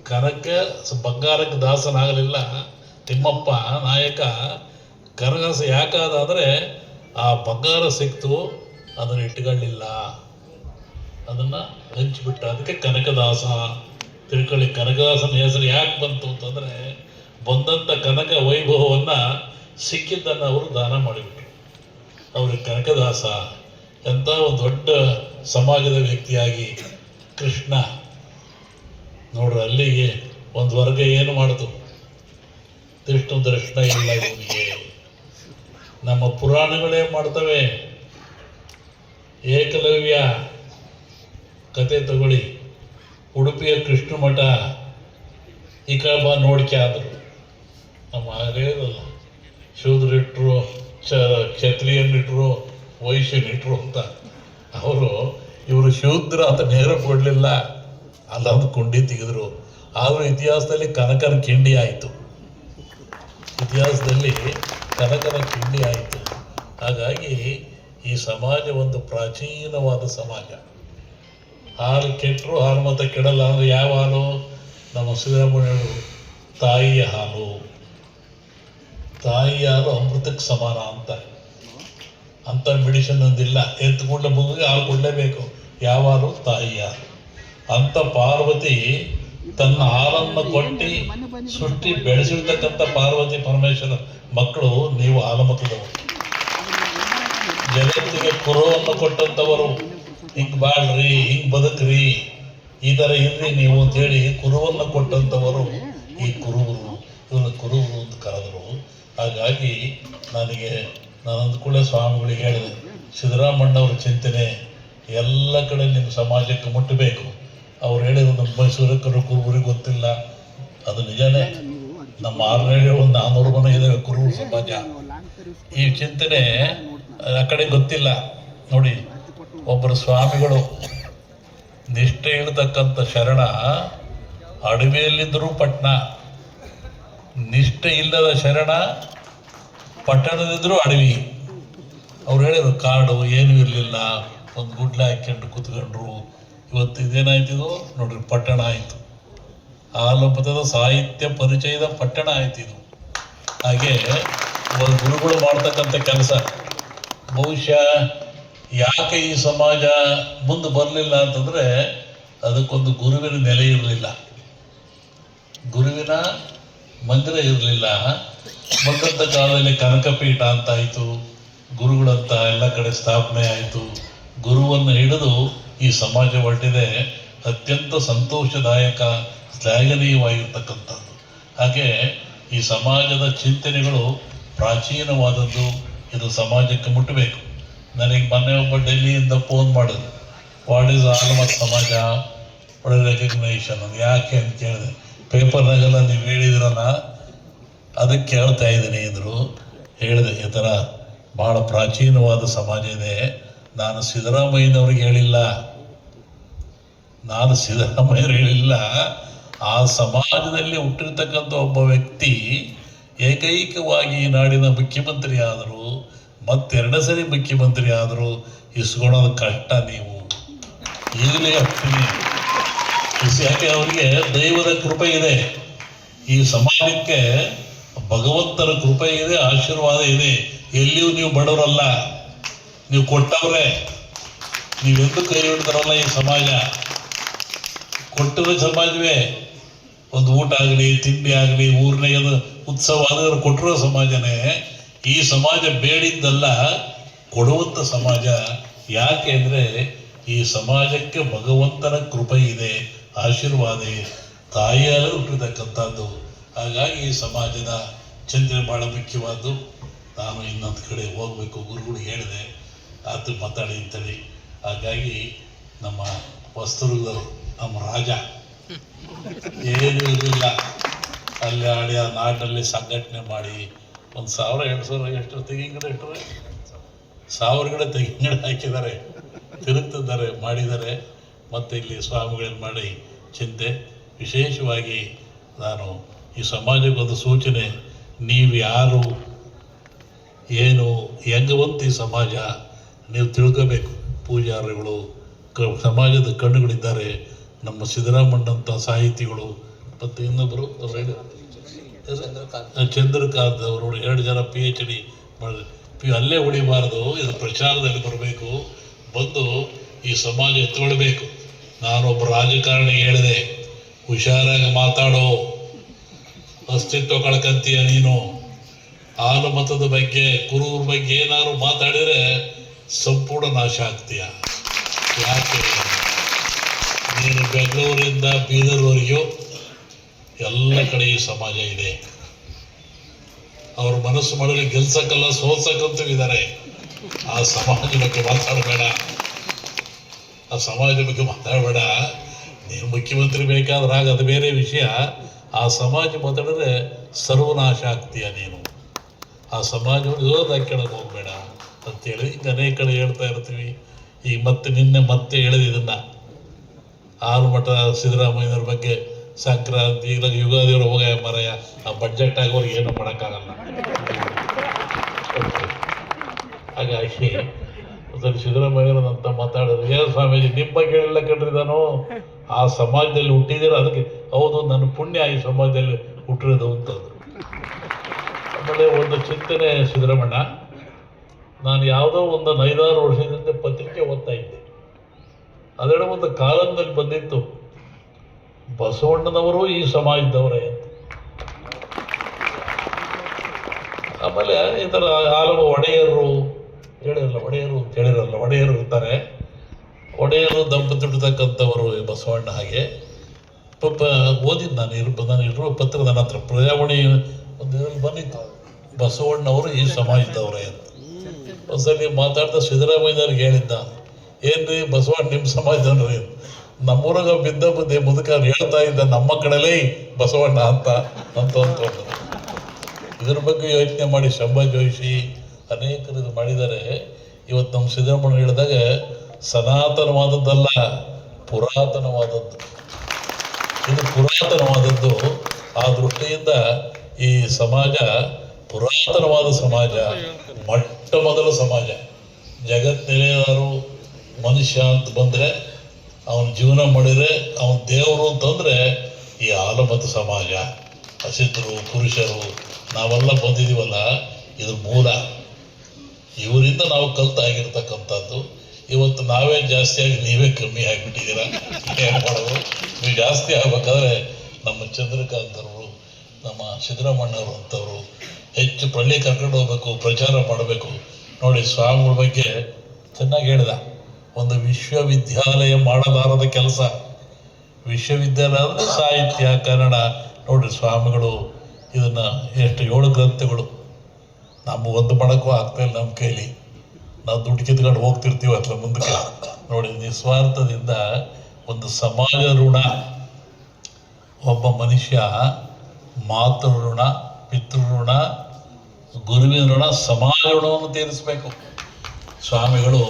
ಕನಕ ಬಂಗಾರಕ್ಕೆ ದಾಸನಾಗಲಿಲ್ಲ ತಿಮ್ಮಪ್ಪ ನಾಯಕ. ಕನಕದಾಸ ಯಾಕಾದ್ರೆ ಆ ಬಂಗಾರ ಸಿಕ್ತು, ಅದನ್ನು ಇಟ್ಕೊಳ್ಳಿಲ್ಲ, ಅದನ್ನು ಹಂಚಿಬಿಟ್ಟ. ಅದಕ್ಕೆ ಕನಕದಾಸ ತಿಳ್ಕೊಳ್ಳಿ. ಕನಕದಾಸನ ಹೆಸರು ಯಾಕೆ ಬಂತು ಅಂತಂದರೆ, ಬಂದಂಥ ಕನಕ ವೈಭವವನ್ನು ಸಿಕ್ಕಿದ್ದನ್ನು ಅವರು ದಾನ ಮಾಡಿಬಿಟ್ರು. ಅವ್ರಿಗೆ ಕನಕದಾಸ ಎಂಥ ಒಂದು ದೊಡ್ಡ ಸಮಾಜದ ವ್ಯಕ್ತಿಯಾಗಿ ಕೃಷ್ಣ ನೋಡ್ರಿ, ಅಲ್ಲಿಗೆ ಒಂದು ವರ್ಗ ಏನು ಮಾಡಿತು, ವಿಷ್ಣು ದರ್ಶನ ಇಲ್ಲ ಇವನಿಗೆ. ನಮ್ಮ ಪುರಾಣಗಳೇ ಮಾಡ್ತವೆ. ಏಕಲವ್ಯ ಕತೆ ತಗೊಳ್ಳಿ, ಉಡುಪಿಯ ಕೃಷ್ಣ ಮಠ ಈ ಕಡೆ ನೋಡ್ಕೆ ಆದರು. ನಮ್ಮ ಹೇಳಲ್ಲ, ಶೂದ್ರಿಟ್ರು, ಕ್ಷತ್ರಿಯನ್ನಿಟ್ರು, ವೈಶ್ಯನಿಟ್ರು ಅಂತ. ಅವರು ಇವರು ಶೂದ್ರ ಅಂತ ನೇರ ಕೊಡಲಿಲ್ಲ, ಅಲ್ಲೊಂದು ಕೊಂಡಿ ತೆಗೆದ್ರು. ಆದರೂ ಇತಿಹಾಸದಲ್ಲಿ ಕನಕನ ಕಿಂಡಿ ಆಯಿತು, ಇತಿಹಾಸದಲ್ಲಿ ಕನಕನ ಕಿಂಡಿ ಆಯಿತು. ಹಾಗಾಗಿ ಈ ಸಮಾಜ ಒಂದು ಪ್ರಾಚೀನವಾದ ಸಮಾಜ. ಹಾಲು ಕೆಟ್ಟರು ಹಾಲು ಮತ್ತೆ ಕೆಡಲ್ಲ ಅಂದರೆ ಯಾವ ಹಾಲು? ನಮ್ಮ ಶ್ರೀರಾಮಣ್ಯರು ತಾಯಿಯ ಹಾಲು. ತಾಯಿಯ ಹಾಲು ಅಮೃತಕ್ಕೆ ಸಮಾನ ಅಂತ ಮೆಡಿಸಿನ್ ಒಂದಿಲ್ಲ. ಎತ್ತು ಕೂಡಲೇ ಮಗುವಿಗೆ ಹಾಲು ಕೊಡಲೇಬೇಕು. ಯಾವ ಹಾಲು? ತಾಯಿಯ ಹಾಲು. ಅಂತ ಪಾರ್ವತಿ ತನ್ನ ಹಾಲನ್ನು ಕೊಟ್ಟು ಸೃಷ್ಟಿ ಬೆಳೆಸಿರ್ತಕ್ಕಂಥ ಪಾರ್ವತಿ ಪರಮೇಶ್ವರ ಮಕ್ಕಳು ನೀವು ಹಾಲು ಮಕ್ಕಳು. ಜಗತ್ತಿಗೆ ಕುರುವನ್ನು ಕೊಟ್ಟಂಥವರು, ಹಿಂಗೆ ಬಾಳ್ರಿ, ಹಿಂಗೆ ಬದುಕ್ರಿ, ಈ ಥರ ಇರ್ರಿ ನೀವು ಅಂತೇಳಿ ಕುರುವನ್ನು ಕೊಟ್ಟಂಥವರು ಈ ಕುರುಬರು. ಇವನು ಕುರುಬರು ಅಂತ ಕರೆದರು. ಹಾಗಾಗಿ ನಾನು ಅಂದ್ಕೊಳ್ಳೆ ಸ್ವಾಮಿಗಳಿಗೆ ಹೇಳಿದೆ, ಸಿದ್ದರಾಮಣ್ಣವ್ರ ಚಿಂತನೆ ಎಲ್ಲ ಕಡೆ ನಿಮ್ಮ ಸಮಾಜಕ್ಕೆ ಮುಟ್ಟಬೇಕು. ಅವ್ರು ಹೇಳಿದ್ರು ನಮ್ಮ ಮೈಸೂರಕ್ಕರು ಕುರುಬರಿಗೆ ಗೊತ್ತಿಲ್ಲ, ಅದು ನಿಜನೇ. ನಮ್ಮ 600 ಒಂದು 400 ಮನೆ ಇದೆ ಕುರುಬರು ಸಮಾಜ. ಈ ಚಿಂತನೆ ಆ ಕಡೆ ಗೊತ್ತಿಲ್ಲ. ನೋಡಿ, ಒಬ್ಬರು ಸ್ವಾಮಿಗಳು ನಿಷ್ಠೆ ಇಳ್ತಕ್ಕಂಥ ಶರಣ ಅಡವಿಯಲ್ಲಿದ್ದರೂ ಪಟ್ಟಣ, ನಿಷ್ಠೆ ಇಲ್ಲದ ಶರಣ ಪಟ್ಟಣದಿದ್ದರೂ ಅಡವಿ. ಅವ್ರು ಹೇಳಿದ್ರು ಕಾಡು ಏನೂ ಇರಲಿಲ್ಲ, ಒಂದು ಗುಡ್ಲ ಹಾಕ್ಕೊಂಡು ಕೂತ್ಕೊಂಡ್ರು. ಇವತ್ತು ಇದೇನಾಯ್ತಿದು ನೋಡ್ರಿ, ಪಟ್ಟಣ ಆಯಿತು. ಆಲಂಬದ ಸಾಹಿತ್ಯ ಪರಿಚಯದ ಪಟ್ಟಣ ಆಯ್ತು ಇದು. ಹಾಗೆ ಒಂದು ಗುರುಗಳು ಮಾಡ್ತಕ್ಕಂಥ ಕೆಲಸ. ಬಹುಶಃ ಯಾಕೆ ಈ ಸಮಾಜ ಮುಂದೆ ಬರಲಿಲ್ಲ ಅಂತಂದರೆ, ಅದಕ್ಕೊಂದು ಗುರುವಿನ ನೆಲೆ ಇರಲಿಲ್ಲ, ಗುರುವಿನ ಮಂದಿರ ಇರಲಿಲ್ಲ. ಬಂದಂಥ ಕಾಲದಲ್ಲಿ ಕನಕಪೀಠ ಅಂತ ಆಯಿತು, ಗುರುಗಳಂತ ಎಲ್ಲ ಕಡೆ ಸ್ಥಾಪನೆ ಆಯಿತು. ಗುರುವನ್ನು ಹಿಡಿದು ಈ ಸಮಾಜ ಹೊರಟಿದೆ. ಅತ್ಯಂತ ಸಂತೋಷದಾಯಕ, ಶ್ಲಾಘನೀಯವಾಗಿರ್ತಕ್ಕಂಥದ್ದು. ಹಾಗೆ ಈ ಸಮಾಜದ ಚಿಂತನೆಗಳು ಪ್ರಾಚೀನವಾದದ್ದು. ಇದು ಸಮಾಜಕ್ಕೆ ಮುಟ್ಟಬೇಕು. ನನಗೆ ಮೊನ್ನೆ ಒಬ್ಬ ಡೆಲ್ಲಿಯಿಂದ ಫೋನ್ ಮಾಡಿದ್ರು, ವಾಟ್ ಈಸ್ ಆಲ್ಮತ್ ಸಮಾಜ, ಒಳ್ಳೆ ರೆಕಗ್ನೈಷನ್. ಯಾಕೆ ಅಂತ ಕೇಳಿದೆ. ಪೇಪರ್ನಾಗೆಲ್ಲ ನೀವು ಹೇಳಿದ್ರಲ್ಲ, ಅದಕ್ಕೆ ಕೇಳ್ತಾ ಇದ್ದೀನಿ ಅಂದರು. ಹೇಳಿದೆ, ಈ ಥರ ಭಾಳ ಪ್ರಾಚೀನವಾದ ಸಮಾಜ ಇದೆ. ನಾನು ಸಿದ್ದರಾಮಯ್ಯನವ್ರಿಗೆ ಹೇಳಿಲ್ಲ, ಆ ಸಮಾಜದಲ್ಲಿ ಹುಟ್ಟಿರ್ತಕ್ಕಂಥ ಒಬ್ಬ ವ್ಯಕ್ತಿ ಏಕೈಕವಾಗಿ ಈ ನಾಡಿನ ಮುಖ್ಯಮಂತ್ರಿ ಆದರು, ಮತ್ತೆರಡು ಸರಿ ಮುಖ್ಯಮಂತ್ರಿ ಆದರು. ಇಸ್ಕೊಳೋದು ಕಷ್ಟ. ನೀವು ಈಗಲೇ ಹೇಳ್ತೀನಿ, ಯಾಕೆ ಅವರಿಗೆ ದೈವದ ಕೃಪೆ ಇದೆ, ಈ ಸಮಾಜಕ್ಕೆ ಭಗವಂತನ ಕೃಪೆ ಇದೆ, ಆಶೀರ್ವಾದ ಇದೆ. ಎಲ್ಲಿಯೂ ನೀವು ಬಡವರಲ್ಲ, ನೀವು ಕೊಟ್ಟವ್ರೆ. ನೀವೆಂದು ಕೈ ಹಿಡ್ತಾರಲ್ಲ, ಈ ಸಮಾಜ ಕೊಟ್ಟಿರೋ ಸಮಾಜವೇ. ಒಂದು ಊಟ ಆಗಲಿ, ತಿಂಡಿ ಆಗಲಿ, ಊರಿನಾಗ ಉತ್ಸವ ಆದರೂ ಕೊಟ್ಟಿರೋ ಸಮಾಜನೇ. ಈ ಸಮಾಜ ಬೇಡಿದ್ದಲ್ಲ, ಕೊಡುವಂಥ ಸಮಾಜ. ಯಾಕೆ ಅಂದರೆ ಈ ಸಮಾಜಕ್ಕೆ ಭಗವಂತನ ಕೃಪೆ ಇದೆ, ಆಶೀರ್ವಾದ ಇದೆ, ತಾಯಿಯಾಗಲು ಹುಟ್ಟಿರ್ತಕ್ಕಂಥದ್ದು. ಹಾಗಾಗಿ ಈ ಸಮಾಜದ ಚಿಂತನೆ ಭಾಳ ಮುಖ್ಯವಾದ್ದು. ನಾನು ಇನ್ನೊಂದು ಕಡೆ ಹೋಗಬೇಕು, ಗುರುಗಳು ಹೇಳಿದೆ, ಆತು ಮಾತಾಡಿ ಅಂತೇಳಿ. ಹಾಗಾಗಿ ನಮ್ಮ ವಸ್ತುರ್ಗರು, ನಮ್ಮ ರಾಜ ಏನೂ ಇರಲಿಲ್ಲ, ಅಲ್ಲಿ ಆಡಿ ಆ ನಾಟಲ್ಲಿ ಸಂಘಟನೆ ಮಾಡಿ 1000 2000 ಎಷ್ಟು ತೆಂಗಿನ ಗಿಡ ಇಟ್ಟರೆ 1000 ಗಿಡ ತೆಂಗಿನ ಗಿಡ ಹಾಕಿದ್ದಾರೆ, ತಿರುಗ್ತಿದ್ದಾರೆ, ಮಾಡಿದ್ದಾರೆ. ಮತ್ತು ಇಲ್ಲಿ ಸ್ವಾಮಿಗಳನ್ನು ಮಾಡಿ ಚಿಂತೆ. ವಿಶೇಷವಾಗಿ ನಾನು ಈ ಸಮಾಜಕ್ಕೊಂದು ಸೂಚನೆ, ನೀವು ಯಾರು ಏನು ಹೆಂಗವಂತ ಈ ಸಮಾಜ ನೀವು ತಿಳ್ಕೋಬೇಕು. ಪೂಜಾರಿಗಳು, ಸಮಾಜದ ಕಣ್ಣುಗಳಿದ್ದಾರೆ. ನಮ್ಮ ಸಿದ್ದರಾಮಣ್ಣಂಥ ಸಾಹಿತಿಗಳು, ಮತ್ತು ಇನ್ನೊಬ್ಬರು ಚಂದ್ರಕಾಂತ್ ಅವರು 2 ಜನ PhD ಮಾಡಿದ್ರು. ಅಲ್ಲೇ ಉಳಿಬಾರ್ದು, ಇದು ಪ್ರಚಾರದಲ್ಲಿ ಬರಬೇಕು, ಬಂದು ಈ ಸಮಾಜ ಎತ್ಕೊಳ್ಬೇಕು. ನಾನೊಬ್ಬ ರಾಜಕಾರಣಿ ಹೇಳಿದೆ, ಹುಷಾರಾಗಿ ಮಾತಾಡೋ, ಅಸ್ತಿತ್ವ ಕಳ್ಕಂತೀಯ ನೀನು. ಹಾಲು ಮತದ ಬಗ್ಗೆ, ಕುರುವ್ರ ಬಗ್ಗೆ ಏನಾದ್ರು ಮಾತಾಡಿದರೆ ಸಂಪೂರ್ಣ ನಾಶ ಆಗ್ತೀಯ. ಯಾಕೆ? ನೀನು ಬೆಂಗಳೂರಿಂದ ಬೀದರ್ವರೆಗೂ ಎಲ್ಲ ಕಡೆ ಈ ಸಮಾಜ ಇದೆ. ಅವ್ರ ಮನಸ್ಸು ಮಾಡಿದ್ರೆ ಗೆಲ್ಸಕ್ಕಲ್ಲ, ಸೋಲ್ಸಕ್ಕಂತೂ ಇದ್ದಾರೆ. ಆ ಸಮಾಜ ಬಗ್ಗೆ ಮಾತಾಡಬೇಡ, ಆ ಸಮಾಜ ಬಗ್ಗೆ ಮಾತಾಡಬೇಡ. ನೀನು ಮುಖ್ಯಮಂತ್ರಿ ಬೇಕಾದ್ರಾಗ ಅದು ಬೇರೆ ವಿಷಯ. ಆ ಸಮಾಜ ಮಾತಾಡಿದ್ರೆ ಸರ್ವನಾಶ ಆಗ್ತೀಯ ನೀನು. ಆ ಸಮಾಜವನ್ನು ವಿರೋಧಾಗಿ ಕೇಳಕ್ಕೆ ಹೋಗ್ಬೇಡ ಅಂತೇಳಿ ಅನೇಕ ಕಡೆ ಹೇಳ್ತಾ ಇರ್ತೀವಿ. ಈಗ ಮತ್ತೆ ಹೇಳಿದ ಇದನ್ನು ಆಲಮಠ ಸಿದ್ದರಾಮಯ್ಯವ್ರ ಬಗ್ಗೆ ಸಂಕ್ರಾಂತಿ ಇಲ್ಲ ಯುಗಾದಿಯವ್ರ ಹೋಗ ಮರಯ, ಆ ಬಡ್ಜೆಟ್ ಆಗೋರಿಗೆ ಏನು ಮಾಡೋಕ್ಕಾಗಲ್ಲ. ಹಾಗಾಗಿ ಸರಿ ಸಿದ್ದರಾಮಯ್ಯವ್ರಂತ ಮಾತಾಡೋದು, ಏನು ಸ್ವಾಮೀಜಿ ನಿಮ್ಮ ಬಗ್ಗೆ ಹೇಳಿಲ್ಲ ಕಣ್ರಿ, ನಾನು ಆ ಸಮಾಜದಲ್ಲಿ ಹುಟ್ಟಿದ್ದೀರ, ಅದಕ್ಕೆ ಹೌದು ನನ್ನ ಪುಣ್ಯ ಈ ಸಮಾಜದಲ್ಲಿ ಹುಟ್ಟಿರೋದು ಅಂತಂದ್ರು. ಆಮೇಲೆ ಒಂದು ಚಿಂತನೆ ಸಿದ್ದರಾಮಣ್ಣ, ನಾನು ಯಾವುದೋ ಒಂದು 5-6 ವರ್ಷದಿಂದ ಪತ್ರಿಕೆ ಓದ್ತಾ ಇದ್ದೆ. ಅದರ ಒಂದು ಕಾಲಂದಲ್ಲಿ ಬಂದಿತ್ತು, ಬಸವಣ್ಣನವರು ಈ ಸಮಾಜದವರೇ ಅಂತ. ಆಮೇಲೆ ಈ ಥರ ಹಲವು ಒಡೆಯರು ಇರ್ತಾರೆ. ಒಡೆಯರು ದಂಪತಿರ್ತಕ್ಕಂಥವರು ಬಸವಣ್ಣ. ಹಾಗೆ ಪಾಪ ಓದಿದ್ದು ನಾನು ಇರುವ ಪತ್ರ ನನ್ನ ಹತ್ರ ಪ್ರಜಾವಾಣಿ ಒಂದು ಇದರಲ್ಲಿ ಬಂದಿತ್ತು, ಬಸವಣ್ಣವರು ಈ ಸಮಾಜದವರೇ ಅಂತ. ಒಂದ್ಸಲಿ ಮಾತಾಡ್ತಾ ಸಿದ್ದರಾಮಯ್ಯವ್ರಿಗೆ ಹೇಳಿದ್ದ, ಏನ್ರಿ ಬಸವಣ್ಣ ನಿಮ್ಮ ಸಮಾಜದವ್ರಿ? ನಮ್ಮೂರಾಗ ಬಿದ್ದ ಬುದ್ಧಿ ಮುದುಕರು ಹೇಳ್ತಾ ಇದ್ದ, ನಮ್ಮ ಕಡೆಲೇ ಬಸವಣ್ಣ ಅಂತ ಇದ್ರ ಬಗ್ಗೆ ಯೋಚನೆ ಮಾಡಿ ಶಂಭಾ ಜೋಶಿ ಅನೇಕರು ಇದು ಮಾಡಿದ್ದಾರೆ. ಇವತ್ತು ನಮ್ಮ ಸಿದ್ದರಾಮಯ್ಯ ಹೇಳಿದಾಗ ಸನಾತನವಾದದ್ದಲ್ಲ, ಪುರಾತನವಾದದ್ದು. ಇದು ಪುರಾತನವಾದದ್ದು. ಆ ದೃಷ್ಟಿಯಿಂದ ಈ ಸಮಾಜ ಪುರಾತನವಾದ ಸಮಾಜ, ಮೊಟ್ಟ ಮೊದಲ ಸಮಾಜ. ಜಗತ್ತಿನೇನಾದ್ರು ಮನುಷ್ಯ ಅಂತ ಬಂದರೆ, ಅವನ ಜೀವನ ಮಾಡಿದರೆ ಅವನ ದೇವರು ಅಂತಂದರೆ ಈ ಆಲಮತ ಸಮಾಜ. ಹಸಿದ್ರು ಪುರುಷರು ನಾವೆಲ್ಲ ಬಂದಿದ್ದೀವಲ್ಲ, ಇದು ಮೂಲ. ಇವರಿಂದ ನಾವು ಕಲ್ತಾಗಿರ್ತಕ್ಕಂಥದ್ದು. ಇವತ್ತು ನಾವೇ ಜಾಸ್ತಿ ಆಗಿ ನೀವೇ ಕಮ್ಮಿ ಆಗಿಬಿಟ್ಟಿದ್ದೀರ. ಏನು ಮಾಡೋದು? ನೀವು ಜಾಸ್ತಿ ಆಗ್ಬೇಕಾದ್ರೆ ನಮ್ಮ ಚಂದ್ರಕಾಂತವರು, ನಮ್ಮ ಸಿದ್ದರಾಮಣ್ಣವರು ಅಂಥವ್ರು ಹೆಚ್ಚು ಪಳ್ಳಿ ಕರ್ಕೊಂಡು ಹೋಗ್ಬೇಕು, ಪ್ರಚಾರ ಮಾಡಬೇಕು. ನೋಡಿ, ಸ್ವಾಮಿಗಳ ಬಗ್ಗೆ ಚೆನ್ನಾಗಿ ಹೇಳಿದ. ಒಂದು ವಿಶ್ವವಿದ್ಯಾಲಯ ಮಾಡಲಾರದ ಕೆಲಸ. ವಿಶ್ವವಿದ್ಯಾಲಯ ಅಂದರೆ ಸಾಹಿತ್ಯ, ಕನ್ನಡ. ನೋಡಿರಿ, ಸ್ವಾಮಿಗಳು ಇದನ್ನು ಎಷ್ಟು 7 ಗ್ರಂಥಗಳು. ನಮ್ಮ ಒಂದು ಮಾಡೋಕ್ಕೂ ಆಗ್ತಾಯಿಲ್ಲ ನಮ್ಮ ಕೈಲಿ. ನಾವು ದುಡ್ಡು ಕಿತ್ಕೊಂಡು ಹೋಗ್ತಿರ್ತೀವಿ ಅಟ್ಲ ಮುಂದಕ್ಕೆ. ನೋಡಿ, ನಿಸ್ವಾರ್ಥದಿಂದ ಒಂದು ಸಮಾಜ ಋಣ. ಒಬ್ಬ ಮನುಷ್ಯ ಮಾತೃ ಋಣ, ಪಿತೃ ಋಣ, ಗುರುವಿನ ಋಣ, ಸಮಾಜ ಋಣವನ್ನು ತೀರಿಸಬೇಕು. ಸ್ವಾಮಿಗಳು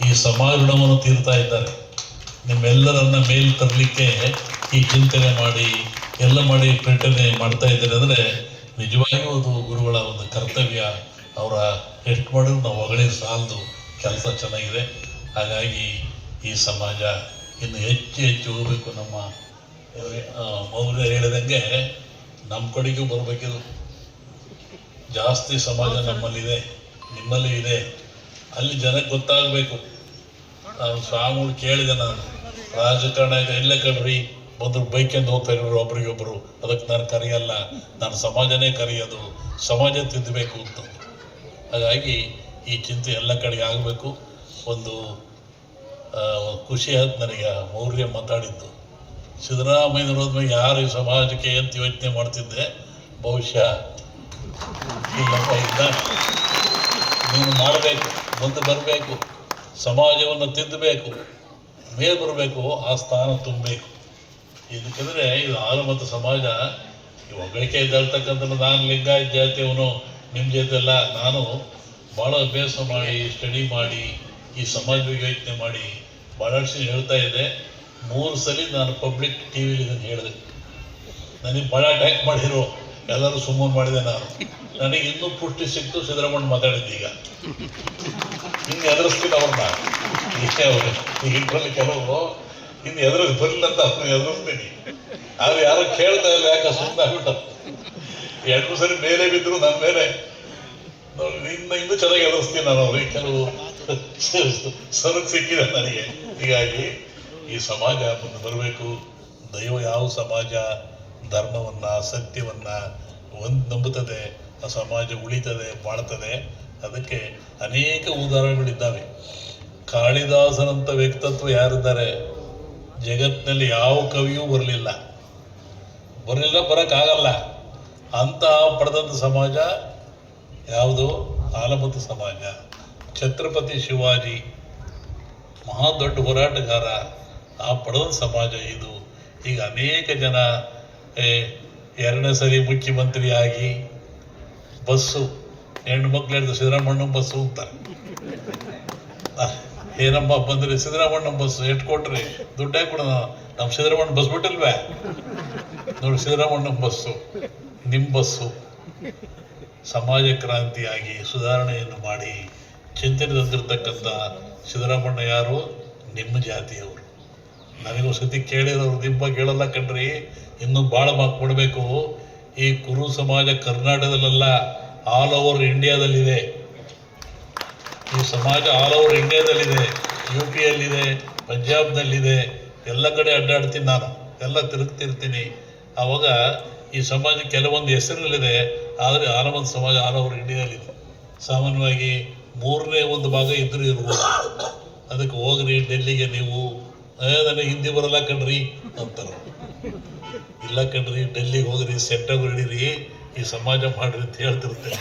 ಈ ಸಮಾಜ ಋಣವನ್ನು ತೀರ್ತಾ ಇದ್ದಾರೆ. ನಿಮ್ಮೆಲ್ಲರನ್ನ ಮೇಲ್ ತರಲಿಕ್ಕೆ ಈ ಚಿಂತನೆ ಮಾಡಿ ಎಲ್ಲ ಮಾಡಿ ಪ್ರೇರಣೆ ಮಾಡ್ತಾ ಇದ್ದಾರೆ. ಅಂದರೆ ನಿಜವಾಗಿಯೂ ಅದು ಗುರುಗಳ ಒಂದು ಕರ್ತವ್ಯ. ಅವರ ಎಷ್ಟು ಮಾಡಿದ್ರು ನಾವು ಹೊಗಳಿ ಸಾಲದು. ಕೆಲಸ ಚೆನ್ನಾಗಿದೆ. ಹಾಗಾಗಿ ಈ ಸಮಾಜ ಇನ್ನು ಹೆಚ್ಚು ಹೋಗಬೇಕು. ನಮ್ಮ ಮೌಲ್ಯ ಹೇಳಿದಂಗೆ ನಮ್ಮ ಕಡೆಗೂ ಬರಬೇಕಿದು. ಜಾಸ್ತಿ ಸಮಾಜ ನಮ್ಮಲ್ಲಿದೆ, ನಿಮ್ಮಲ್ಲಿ ಇದೆ. ಅಲ್ಲಿ ಜನಕ್ಕೆ ಗೊತ್ತಾಗಬೇಕು. ನಾನು ಸ್ವಾಮಿಗಳು ಕೇಳಿದೆ, ನಾನು ರಾಜಕಾರಣ ಎಲ್ಲೇ ಕಣ್ರಿ ಬಂದರು ಬೈಕೆಂದು ಹೋಗ್ತಾ ಇರೋರು ಒಬ್ರಿಗೊಬ್ಬರು. ಅದಕ್ಕೆ ನಾನು ಕರೆಯಲ್ಲ, ನಾನು ಸಮಾಜನೇ ಕರೆಯೋದು, ಸಮಾಜ ತಿದ್ದಬೇಕು ಅಂತ. ಹಾಗಾಗಿ ಈ ಚಿಂತೆ ಎಲ್ಲ ಕಡೆಗೆ ಆಗಬೇಕು. ಒಂದು ಖುಷಿ ಆಯ್ತು ನನಗೆ ಮೌರ್ಯ ಮಾತಾಡಿದ್ದು. ಸಿದ್ದರಾಮಯ್ಯನವ್ರದ್ಮೇಲೆ ಯಾರು ಈ ಸಮಾಜಕ್ಕೆ ಅಂತ ಯೋಚನೆ ಮಾಡ್ತಿದ್ದೆ, ಬಹುಶಃ ಇಲ್ಲಪ್ಪ ಇದ್ದ. ನೀನು ಮಾಡಬೇಕು, ಮುಂದೆ ಬರಬೇಕು, ಸಮಾಜವನ್ನು ತಿದ್ದಬೇಕು, ಮೇಲೆ ಬರಬೇಕು, ಆ ಸ್ಥಾನ ತುಂಬಬೇಕು. ಇದಕ್ಕೆಂದರೆ ಇದು ಆಲಮತ ಸಮಾಜ ಈ ಹೊಗಳಿಕೆ ಇದ್ದಾಳ್ತಕ್ಕಂಥ ನಾನು ಲಿಂಗಾಯತ ಜಾತಿಯವನು, ನಿಮ್ಮ ಜೊತೆ ಎಲ್ಲ ನಾನು ಭಾಳ ಅಭ್ಯಾಸ ಮಾಡಿ ಸ್ಟಡಿ ಮಾಡಿ ಈ ಸಮಾಜ ಬಗ್ಗೆ ಯೋಚನೆ ಮಾಡಿ ಭಾಳಷ್ಟು ಹೇಳ್ತಾ ಇದ್ದೆ. 3 ಸಲ ನಾನು ಪಬ್ಲಿಕ್ ಟಿ ವಿಲಿ ಇದನ್ನು ಹೇಳಿದೆ. ನನಗೆ ಭಾಳ ಅಟ್ಯಾಕ್ ಮಾಡಿರೋ ಎಲ್ಲರೂ ಸುಮ್ಮನೆ ಮಾಡಿದೆ. ನನಗೆ ಇನ್ನೂ ಪುಷ್ಟಿ ಸಿಕ್ತು. ಸಿದ್ದರಾಮಯ್ಯ ಮಾತಾಡಿದ್ದೀಗ ಹಿಂಗೆ ಎದುರಿಸ್ತೀನಿ ಅವ್ರನ್ನ. ಈಗ ಇಂಟ್ರಲ್ಲಿ ಕೆಲವರು ಇನ್ನು ಎದುರು ಬರಲಿಲ್ಲ ಅಂತ ಅವ್ನು ಎದುರಿಸ್ತೀನಿ. ಆದ್ರೆ ಯಾರು ಕೇಳ್ತಾ ಇಲ್ಲ, ಯಾಕೆ ಸುಮ್ಮನೆ ಆಗ್ಬಿಟ್ಟ. 2 ಸರಿ ಮೇಲೆ ಬಿದ್ರು ನನ್ನ ಮೇಲೆ ಇನ್ನೂ ಚೆನ್ನಾಗಿ ಎದುರಿಸ್ತೀನಿ ನಾನು. ಅವ್ರಿಗೆ ಕೆಲವು ಸರಕು ಸಿಕ್ಕಿದೆ ನನಗೆ. ಹೀಗಾಗಿ ಈ ಸಮಾಜ ಮುಂದೆ ಬರಬೇಕು. ದೈವ ಯಾವ ಸಮಾಜ ಧರ್ಮವನ್ನ ಸತ್ಯವನ್ನ ನಂಬುತ್ತದೆ, ಆ ಸಮಾಜ ಉಳಿತದೆ, ಬಾಳ್ತದೆ. ಅದಕ್ಕೆ ಅನೇಕ ಉದಾಹರಣೆಗಳಿದ್ದಾವೆ. ಕಾಳಿದಾಸನಂತ ವ್ಯಕ್ತಿತ್ವ ಯಾರಿದ್ದಾರೆ ಜಗತ್ತಿನಲ್ಲಿ, ಯಾವ ಕವಿಯೂ ಬರಲಿಲ್ಲ, ಬರೋಕ್ಕಾಗಲ್ಲ. ಅಂತ ಪಡೆದಂಥ ಸಮಾಜ ಯಾವುದು? ಆಲಮತ ಸಮಾಜ. ಛತ್ರಪತಿ ಶಿವಾಜಿ ಮಹಾ ದೊಡ್ಡ ಹೋರಾಟಗಾರ, ಆ ಪಡೆದ ಸಮಾಜ ಇದು. ಈಗ ಅನೇಕ ಜನ 2ನೇ ಸರಿ ಮುಖ್ಯಮಂತ್ರಿಯಾಗಿ ಬಸ್ಸು ಹೆಣ್ಣು ಮಕ್ಳು ಹಿಡಿದು ಸಿದ್ದರಾಮಣ್ಣ ಬಸ್ಸು ಅಂತಾರೆ. ಏನಮ್ಮ ಬಂದ್ರಿ ಸಿದ್ದರಾಮಣ್ಣ ಬಸ್ಸು ಎಷ್ಟು ಕೊಟ್ರಿ ದುಡ್ಡು ಹಾಕಿ ಕೊಡ, ನಮ್ಮ ಸಿದ್ದರಾಮಣ್ಣ ಬಸ್ ಬಿಟ್ಟಿಲ್ವೇ ನೋಡಿ, ಸಿದ್ದರಾಮಣ್ಣ ಬಸ್ಸು ನಿಮ್ಮ ಬಸ್ಸು. ಸಮಾಜ ಕ್ರಾಂತಿಯಾಗಿ ಸುಧಾರಣೆಯನ್ನು ಮಾಡಿ ಚಿಂತನೆ ತಂದಿರತಕ್ಕಂಥ ಸಿದ್ದರಾಮಣ್ಣ ಯಾರು? ನಿಮ್ಮ ಜಾತಿಯವರು. ನನಗೂ ಸತಿ ಕೇಳಿದವರು ನಿಮ್ಮ ಕೇಳಲ್ಲ ಕಣ್ರಿ, ಇನ್ನೂ ಭಾಳ ಕೊಡಬೇಕು. ಈ ಕುರು ಸಮಾಜ ಕರ್ನಾಟಕದಲ್ಲ, ಆಲ್ ಓವರ್ ಇಂಡಿಯಾದಲ್ಲಿದೆ. ಈ ಸಮಾಜ ಆಲ್ ಓವರ್ ಇಂಡಿಯಾದಲ್ಲಿದೆ. UPಯಲ್ಲಿದೆ, ಪಂಜಾಬ್ನಲ್ಲಿದೆ, ಎಲ್ಲ ಕಡೆ ಅಡ್ಡಾಡ್ತೀನಿ ನಾನು, ಎಲ್ಲ ತಿರುಗ್ತಿರ್ತೀನಿ. ಆವಾಗ ಈ ಸಮಾಜ ಕೆಲವೊಂದು ಹೆಸರಲ್ಲಿದೆ, ಆದರೆ ಆಲಮತ ಸಮಾಜ ಆಲ್ ಓವರ್ ಇಂಡಿಯಾದಲ್ಲಿದೆ. ಸಾಮಾನ್ಯವಾಗಿ 3ನೇ 1 ಭಾಗ ಇದ್ರೂ ಇರ್ಬೋದು. ಅದಕ್ಕೆ ಹೋಗ್ರಿ ಡೆಲ್ಲಿಗೆ, ನೀವು ನನಗೆ ಹಿಂದಿ ಬರಲ್ಲ ಕಣ್ರಿ ಅಂತಾರೆ. ಇಲ್ಲ ಕಣ್ರಿ, ಡೆಲ್ಲಿಗೆ ಹೋಗ್ರಿ, ಸೆಂಟಾಗಿ ಹಿಡೀರಿ, ಈ ಸಮಾಜ ಮಾಡ್ರಿ ಅಂತ ಹೇಳ್ತಿರ್ತೇನೆ.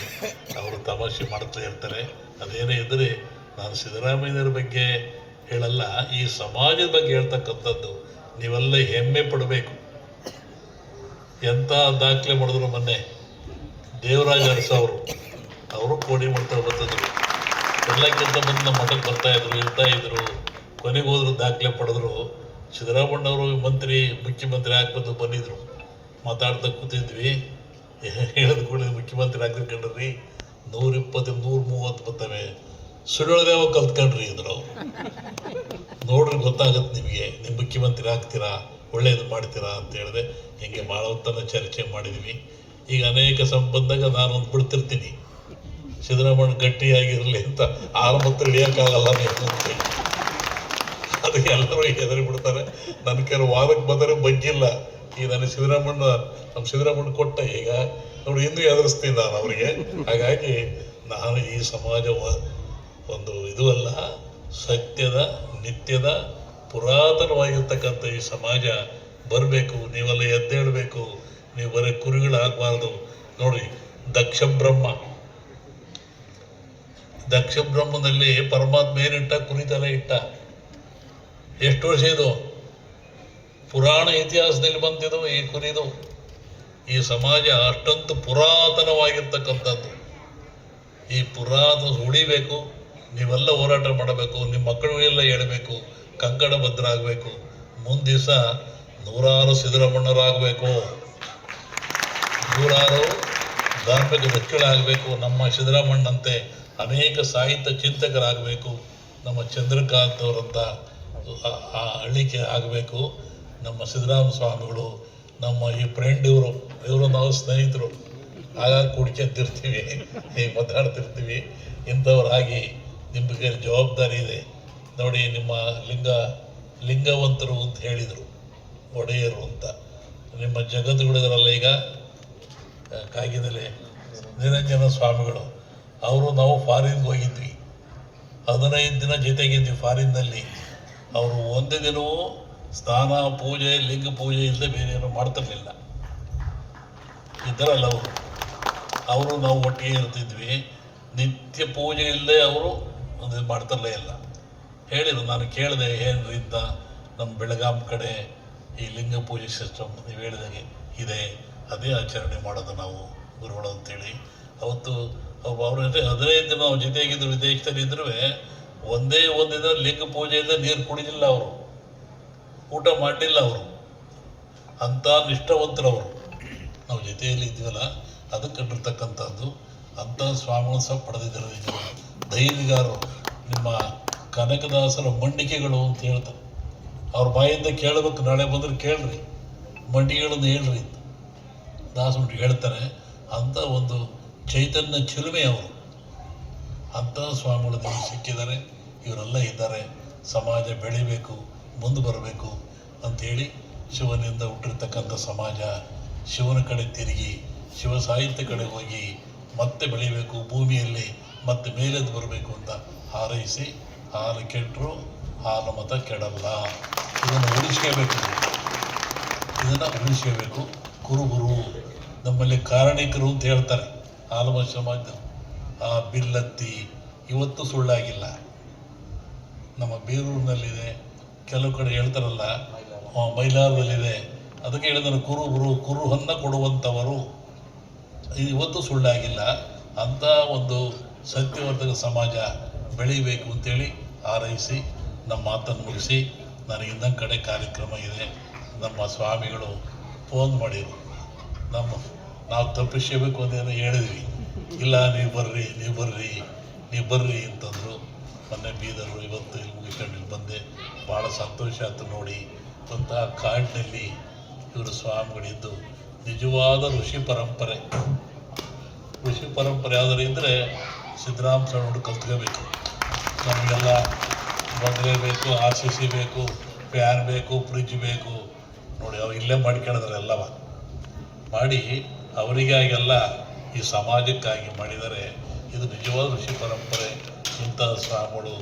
ಅವರು ತಮಾಷೆ ಮಾಡ್ತಾ ಇರ್ತಾರೆ. ಅದೇನೇ ಇದ್ದರೆ ನಾನು ಸಿದ್ದರಾಮಯ್ಯರ ಬಗ್ಗೆ ಹೇಳಲ್ಲ, ಈ ಸಮಾಜದ ಬಗ್ಗೆ ಹೇಳ್ತಕ್ಕಂಥದ್ದು. ನೀವೆಲ್ಲ ಹೆಮ್ಮೆ ಪಡಬೇಕು. ಎಂಥ ದಾಖಲೆ ಮಾಡಿದ್ರು. ಮೊನ್ನೆ ದೇವರಾಜ ಅರಸು ಅವರು ಕೋಡಿ ಮಾಡ್ತಾ ಬರ್ತಿದ್ರು. ಎಲ್ಲಕ್ಕಿಂತ ಬಂದು ನಮ್ಮ ಮಠಕ್ಕೆ ಬರ್ತಾ ಇದ್ರು. ಕೊನೆಗೆ ಹೋದ್ರು, ದಾಖಲೆ ಪಡೆದ್ರು. ಸಿದ್ದರಾಮಣ್ಣವರು ಮುಖ್ಯಮಂತ್ರಿ ಆಗ್ಬೋದು ಬಂದಿದ್ರು. ಮಾತಾಡ್ತಾ ಕೂತಿದ್ವಿ. ಹೇಳಿದ ಕೂಡ ಮುಖ್ಯಮಂತ್ರಿ ಆಗ್ತಿರ್ಕೊಂಡ್ರಿ, 120 130 ಬರ್ತವೆ, ಸುಳ್ಳೋದೇವ ಕಲ್ತ್ಕೊಂಡ್ರಿ ಇದ್ರು. ನೋಡ್ರಿ ಗೊತ್ತಾಗತ್ತೆ ನಿಮಗೆ, ನೀವು ಮುಖ್ಯಮಂತ್ರಿ ಆಗ್ತೀರಾ, ಒಳ್ಳೇದು ಮಾಡ್ತೀರಾ ಅಂತ ಹೇಳಿದೆ. ಹಿಂಗೆ ಭಾಳ ಹೊತ್ತನ ಚರ್ಚೆ ಮಾಡಿದ್ವಿ. ಈಗ ಅನೇಕ ಸಂಬಂಧಾಗ ನಾನು ಒಂದು ಬಿಡ್ತಿರ್ತೀನಿ, ಸಿದ್ದರಾಮಣ್ಣ ಗಟ್ಟಿಯಾಗಿರಲಿ ಅಂತ. ಆಲಮತ್ತ ಹಿಡಿಯೋಕ್ಕಾಗಲ್ಲ ನೀವು, ಅದಕ್ಕೆ ಎಲ್ಲರೂ ಹೆದರಿ ಬಿಡ್ತಾರೆ. ನನ್ನ ಕೆಲವು ವಾದಕ್ಕೆ ಬಂದರೆ ಬಗ್ಗಿಲ್ಲ. ಈಗ ನನಗೆ ನಮ್ಮ ಸಿದ್ದರಾಮಣ್ಣ ಕೊಟ್ಟ, ಈಗ ನೋಡಿ ಇನ್ನೂ ಎದುರಿಸ್ತೀನಿ ನಾನು ಅವರಿಗೆ. ಹಾಗಾಗಿ ನಾನು ಈ ಸಮಾಜ ಒಂದು ಇದು ಅಲ್ಲ, ಸತ್ಯದ ನಿತ್ಯದ ಪುರಾತನವಾಗಿರ್ತಕ್ಕಂಥ ಈ ಸಮಾಜ ಬರಬೇಕು. ನೀವೆಲ್ಲ ಎದ್ದೇಳಬೇಕು. ನೀವು ಬರೀ ಕುರಿಗಳಾಗಬಾರ್ದು. ನೋಡಿ, ದಕ್ಷ ಬ್ರಹ್ಮನಲ್ಲಿ ಪರಮಾತ್ಮ ಏನಿಟ್ಟ? ಕುರಿ ತಲೆ ಇಟ್ಟ. ಎಷ್ಟು ವರ್ಷ ಇದು? ಪುರಾಣ ಇತಿಹಾಸದಲ್ಲಿ ಬಂದಿದ್ದು ಈ ಕುರಿದು. ಈ ಸಮಾಜ ಅಷ್ಟೊಂದು ಪುರಾತನವಾಗಿರ್ತಕ್ಕಂಥದ್ದು. ಈ ಪುರಾತನ ಉಳಿಬೇಕು. ನೀವೆಲ್ಲ ಹೋರಾಟ ಮಾಡಬೇಕು. ನಿಮ್ಮ ಮಕ್ಕಳಿಗೆಲ್ಲ ಹೇಳಬೇಕು, ಕಂಕಣ ಭದ್ರ ಆಗಬೇಕು. ಮುಂದಿವಸ 100 ಸಿದ್ದರಾಮಣ್ಣರಾಗಬೇಕು, 100 ಧಾರ್ಮಿಕ ವ್ಯಕ್ತಿಗಳಾಗಬೇಕು. ನಮ್ಮ ಸಿದ್ದರಾಮಣ್ಣಂತೆ ಅನೇಕ ಸಾಹಿತ್ಯ ಚಿಂತಕರಾಗಬೇಕು. ನಮ್ಮ ಚಂದ್ರಕಾಂತ್ ಅವರಂಥ ಅಳಿಕೆ ಆಗಬೇಕು. ನಮ್ಮ ಸಿದ್ದರಾಮ ಸ್ವಾಮಿಗಳು, ನಮ್ಮ ಈ ಫ್ರೆಂಡ್ ಇವರು ನಾವು ಸ್ನೇಹಿತರು, ಹಾಗಾಗಿ ಕುಡ್ಕೊಂತಿರ್ತೀವಿ, ಹೀಗೆ ಮಾತಾಡ್ತಿರ್ತೀವಿ. ಇಂಥವರಾಗಿ ನಿಮಗೆ ಜವಾಬ್ದಾರಿ ಇದೆ. ನೋಡಿ, ನಿಮ್ಮ ಲಿಂಗವಂತರು ಅಂತ ಹೇಳಿದರು, ಒಡೆಯರು ಅಂತ. ನಿಮ್ಮ ಜಗದ್ಗುರುಗಳಲ್ಲ ಈಗ ಕಾಗಿದಲ್ಲಿ ನಿರಂಜನ ಸ್ವಾಮಿಗಳು, ನಾವು ಫಾರಿನ್ಗೆ ಹೋಗಿದ್ವಿ. 15 ದಿನ ಜೊತೆಗಿದ್ವಿ ಫಾರಿನ್ನಲ್ಲಿ. ಅವರು ಒಂದೇ ದಿನವೂ ಸ್ನಾನ ಪೂಜೆ ಲಿಂಗ ಪೂಜೆ ಇಲ್ಲದೆ ಬೇರೆ ಏನೋ ಮಾಡ್ತಿರ್ಲಿಲ್ಲ. ಇದ್ದಾರಲ್ಲ ಅವರು ನಾವು ಒಟ್ಟಿಗೆ ಇರ್ತಿದ್ವಿ. ನಿತ್ಯ ಪೂಜೆ ಇಲ್ಲದೆ ಅವರು ಒಂದು ಮಾಡ್ತಿರಲೇ ಇಲ್ಲ. ಹೇಳಿದರು, ನಾನು ಕೇಳಿದೆ ಏನ್ರಿ ಅಂತ. ನಮ್ಮ ಬೆಳಗಾಂ ಕಡೆ ಈ ಲಿಂಗ ಪೂಜೆ ಸಿಸ್ಟಮ್ ನೀವು ಹೇಳಿದಾಗೆ ಇದೆ, ಅದೇ ಆಚರಣೆ ಮಾಡೋದು ನಾವು ಗುರುಗಳು ಅಂತೇಳಿ. ಅವತ್ತು ಅವರು 15 ದಿನ ನಾವು ಜೊತೆಗಿದ್ರು, ವಿದೇಶದಲ್ಲಿ ಇದ್ರೂ ಒಂದೇ ದಿನ ಲಿಂಗ ಪೂಜೆಯಿಂದ ನೀರು ಕುಡಿಲಿಲ್ಲ, ಅವರು ಊಟ ಮಾಡಲಿಲ್ಲ. ಅವರು ಅಂಥ ನಿಷ್ಠಾವಂತರವರು. ನಾವು ಜೊತೆಯಲ್ಲಿ ಇದ್ದೀವಲ್ಲ, ಅದಕ್ಕೆ ಕಂಡಿರ್ತಕ್ಕಂಥದ್ದು. ಅಂಥ ಸ್ವಾಮಿಗಳು ಸಹ ಪಡೆದಿದ್ದಾರೆ. ಧೈರ್ಯಗಾರರು, ನಿಮ್ಮ ಕನಕದಾಸರ ಮಂಡಿಕೆಗಳು ಅಂತ ಹೇಳ್ತಾರೆ. ಅವ್ರ ಬಾಯಿಂದ ಕೇಳಬೇಕು. ನಾಳೆ ಬಂದ್ರೆ ಕೇಳ್ರಿ, ಮಂಡಿಗಳನ್ನು ಹೇಳ್ರಿ ದಾಸರು ಹೇಳ್ತಾರೆ. ಅಂಥ ಒಂದು ಚೈತನ್ಯ ಚಿಲುಮೆ ಅವರು. ಅಂಥ ಸ್ವಾಮಿಗಳು ನಿಮಗೆ ಸಿಕ್ಕಿದ್ದಾರೆ. ಇವರೆಲ್ಲ ಇದ್ದಾರೆ. ಸಮಾಜ ಬೆಳಿಬೇಕು, ಮುಂದೆ ಬರಬೇಕು ಅಂಥೇಳಿ ಶಿವನಿಂದ ಹುಟ್ಟಿರ್ತಕ್ಕಂಥ ಸಮಾಜ ಶಿವನ ಕಡೆ ತಿರುಗಿ ಶಿವ ಸಾಹಿತ್ಯ ಕಡೆ ಹೋಗಿ ಮತ್ತೆ ಬೆಳಿಬೇಕು, ಭೂಮಿಯಲ್ಲಿ ಮತ್ತೆ ಮೇಲೆದ್ದು ಬರಬೇಕು ಅಂತ ಹಾರೈಸಿ, ಹಾಲು ಕೆಟ್ಟರು ಹಾಲು ಮತ ಕೆಡಲ್ಲ, ಇದನ್ನು ಉಳಿಸ್ಕೋಬೇಕು, ಇದನ್ನು ಉಳಿಸ್ಕೋಬೇಕು. ಕುರುಬರು ನಮ್ಮಲ್ಲಿ ಕಾರಣಿಕರು ಅಂತ ಹೇಳ್ತಾರೆ. ಆಲಮ ಸಮಾಜ ಆ ಬಿಲ್ಲತ್ತಿ ಇವತ್ತು ಸುಳ್ಳಾಗಿಲ್ಲ. ನಮ್ಮ ಬೀರೂರಿನಲ್ಲಿದೆ, ಕೆಲವು ಕಡೆ ಹೇಳ್ತಾರಲ್ಲ ಮೈಲಾರದಲ್ಲಿದೆ. ಅದಕ್ಕೆ ಹೇಳಿದ್ರೆ ಕುರುಬರು ಕುರುಹನ್ನು ಕೊಡುವಂಥವರು. ಇದು ಇವತ್ತು ಸುಳ್ಳಾಗಿಲ್ಲ. ಅಂಥ ಒಂದು ಸತ್ಯವರ್ಧಕ ಸಮಾಜ ಬೆಳಿಬೇಕು ಅಂತೇಳಿ ಹಾರೈಸಿ ನಮ್ಮ ಮಾತನ್ನು ಮುಗಿಸಿ, ನನಗೆ ಇನ್ನೊಂದು ಕಡೆ ಕಾರ್ಯಕ್ರಮ ಇದೆ. ನಮ್ಮ ಸ್ವಾಮಿಗಳು ಫೋನ್ ಮಾಡಿದರು. ನಾವು ತಪ್ಪಿಸಬೇಕು ಅಂತೇನೋ ಹೇಳಿದ್ವಿ. ಇಲ್ಲ ನೀವು ಬರ್ರಿ ಅಂತಂದರು. ಮೊನ್ನೆ ಬೀದರು, ಇವತ್ತು ಇಲ್ಲಿ ಮುಗಿಸ್ಕೊಂಡು ಇಲ್ಲಿ ಬಂದೆ. ಭಾಳ ಸಂತೋಷ ಆಯ್ತು ನೋಡಿ. ಅಂತಹ ಕಾಡಿನಲ್ಲಿ ಇವರು ಸ್ವಾಮಿಗಳಿದ್ದು ನಿಜವಾದ ಋಷಿ ಪರಂಪರೆ ಯಾವುದಾರು ಇದ್ದರೆ ಸಿದ್ದರಾಮ ಸ್ವಾಮಿಗಳು ಕಲ್ತ್ಕೋಬೇಕು. ನಮಗೆಲ್ಲ ಮದುವೆ ಬೇಕು, RCC ಬೇಕು, ಫ್ಯಾನ್ ಬೇಕು, ಫ್ರಿಜ್ ಬೇಕು ನೋಡಿ. ಅವ್ರು ಇಲ್ಲೇ ಮಾಡ್ಕೊಂಡಿದ್ದಾರೆ. ಎಲ್ಲವ ಮಾಡಿ ಅವರಿಗಾಗೆಲ್ಲ ಈ ಸಮಾಜಕ್ಕಾಗಿ ಮಾಡಿದರೆ ಇದು ನಿಜವಾದ ಋಷಿ ಪರಂಪರೆ. ಇಂಥ ಸ್ವಾಮಿಗಳು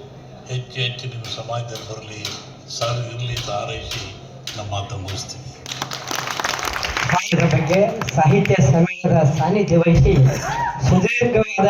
ಹೆಚ್ಚು ನಿಮ್ಮ ಸಮಾಜದಲ್ಲಿ ಬರಲಿ, ಇರಲಿ ಅಂತ ಹಾರೈಸಿ ನಮ್ಮ ಮಾತನ್ನು ಮುಗಿಸ್ತೀವಿ. ಬಗ್ಗೆ ಸಾಹಿತ್ಯ ಸಮ್ಮೇಳನದ ಸಾನ್ನಿಧ್ಯ ವಹಿಸಿ ಸುದೀರ್ಘವಾದ